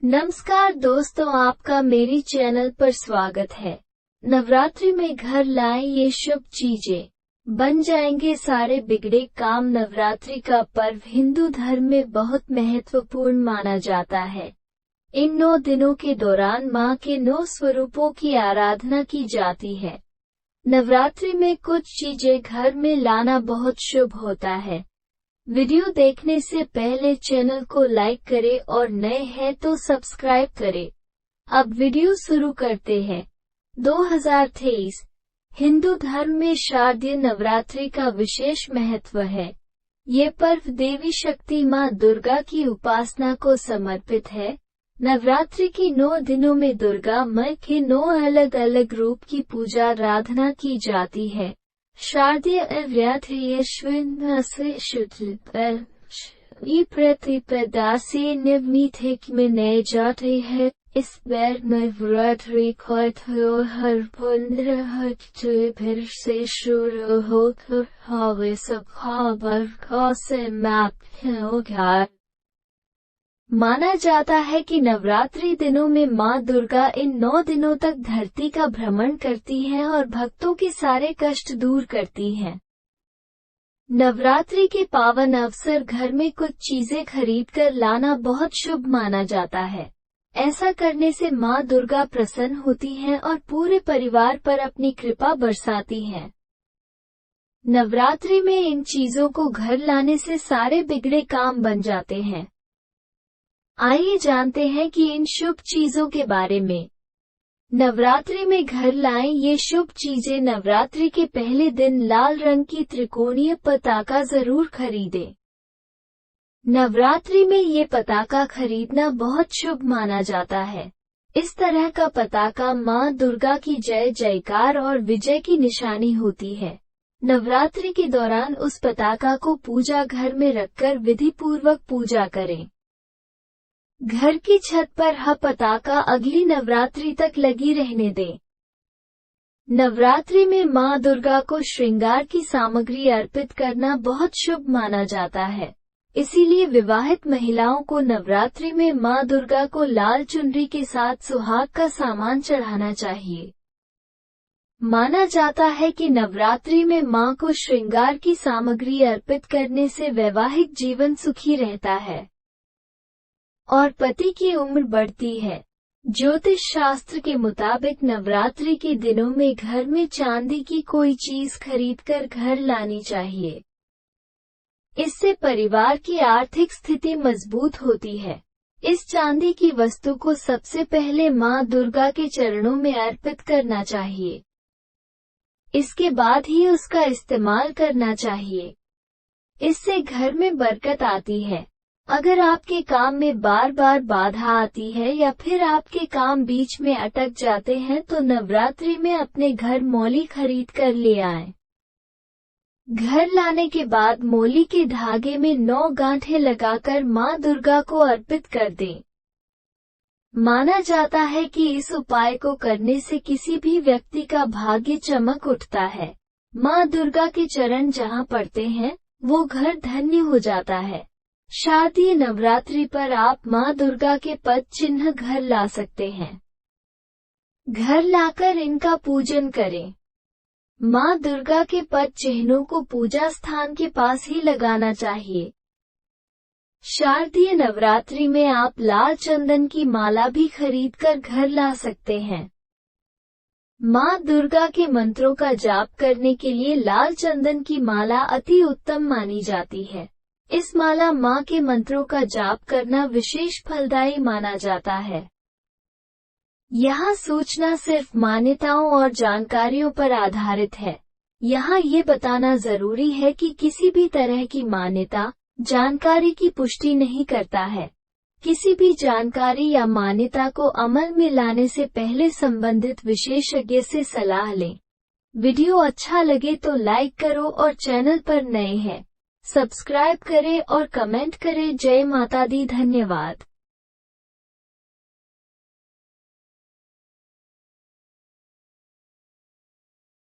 नमस्कार दोस्तों, आपका मेरी चैनल पर स्वागत है। नवरात्रि में घर लाएं ये शुभ चीजें, बन जाएंगे सारे बिगड़े काम। नवरात्रि का पर्व हिंदू धर्म में बहुत महत्वपूर्ण माना जाता है। इन 9 दिनों के दौरान मां के 9 स्वरूपों की आराधना की जाती है। नवरात्रि में कुछ चीजें घर में लाना बहुत शुभ होता है। वीडियो देखने से पहले चैनल को लाइक करें और नए हैं तो सब्सक्राइब करें। अब वीडियो शुरू करते हैं। 2023 हिंदू धर्म में शारदीय नवरात्रि का विशेष महत्व है। ये पर्व देवी शक्ति मां दुर्गा की उपासना को समर्पित है। नवरात्रि की 9 दिनों में दुर्गा मां के 9 अलग अलग रूप की पूजा आराधना की जाती है। शारदीय नवरात्रि प्रतिपदा से नियमित मनाई जाती है। इस बार नवरात्रि का त्योहार 15 अक्टूबर से शुरू होकर 22 अक्टूबर को समाप्त होगा। माना जाता है कि नवरात्रि दिनों में मां दुर्गा इन 9 दिनों तक धरती का भ्रमण करती हैं और भक्तों के सारे कष्ट दूर करती हैं। नवरात्रि के पावन अवसर घर में कुछ चीजें खरीद कर लाना बहुत शुभ माना जाता है। ऐसा करने से मां दुर्गा प्रसन्न होती हैं और पूरे परिवार पर अपनी कृपा बरसाती हैं। नवरात्रि में इन चीजों को घर लाने से सारे बिगड़े काम बन जाते हैं। आइए जानते हैं कि इन शुभ चीजों के बारे में। नवरात्रि में घर लाएं ये शुभ चीजें। नवरात्रि के पहले दिन लाल रंग की त्रिकोणीय पताका जरूर खरीदें। नवरात्रि में ये पताका खरीदना बहुत शुभ माना जाता है। इस तरह का पताका मां दुर्गा की जय जयकार और विजय की निशानी होती है। नवरात्रि के दौरान उस पताका को पूजा घर में रखकर विधि पूर्वक पूजा करें। घर की छत पर यह पताका अगली नवरात्रि तक लगी रहने दें। नवरात्रि में मां दुर्गा को श्रृंगार की सामग्री अर्पित करना बहुत शुभ माना जाता है। इसीलिए विवाहित महिलाओं को नवरात्रि में मां दुर्गा को लाल चुनरी के साथ सुहाग का सामान चढ़ाना चाहिए। माना जाता है कि नवरात्रि में मां को श्रृंगार की सामग्री अर्पित करने से वैवाहिक जीवन सुखी रहता है और पति की उम्र बढ़ती है। ज्योतिष शास्त्र के मुताबिक नवरात्रि के दिनों में घर में चांदी की कोई चीज खरीदकर घर लानी चाहिए। इससे परिवार की आर्थिक स्थिति मजबूत होती है। इस चांदी की वस्तु को सबसे पहले मां दुर्गा के चरणों में अर्पित करना चाहिए। इसके बाद ही उसका इस्तेमाल करना चाहिए। इससे घर में बरकत आती है। अगर आपके काम में बार बार बाधा आती है या फिर आपके काम बीच में अटक जाते हैं तो नवरात्रि में अपने घर मौली खरीद कर ले आएं। घर लाने के बाद मौली के धागे में 9 गांठें लगाकर मां दुर्गा को अर्पित कर दें। माना जाता है कि इस उपाय को करने से किसी भी व्यक्ति का भाग्य चमक उठता है। मां दुर्गा के चरण जहां पड़ते हैं वो घर धन्य हो जाता है। शारदीय नवरात्रि पर आप मां दुर्गा के पद चिन्ह घर ला सकते हैं। घर लाकर इनका पूजन करें। मां दुर्गा के पद चिन्हों को पूजा स्थान के पास ही लगाना चाहिए। शारदीय नवरात्रि में आप लाल चंदन की माला भी खरीदकर घर ला सकते हैं। मां दुर्गा के मंत्रों का जाप करने के लिए लाल चंदन की माला अति उत्तम मानी जाती है। इस माला मां के मंत्रों का जाप करना विशेष फलदायी माना जाता है। यहाँ सूचना सिर्फ मान्यताओं और जानकारियों पर आधारित है। यहाँ ये बताना जरूरी है कि किसी भी तरह की मान्यता जानकारी की पुष्टि नहीं करता है। किसी भी जानकारी या मान्यता को अमल में लाने से पहले संबंधित विशेषज्ञ से सलाह लें। वीडियो अच्छा लगे तो लाइक करो और चैनल पर नए हैं सब्सक्राइब करें और कमेंट करें। जय माता दी। धन्यवाद।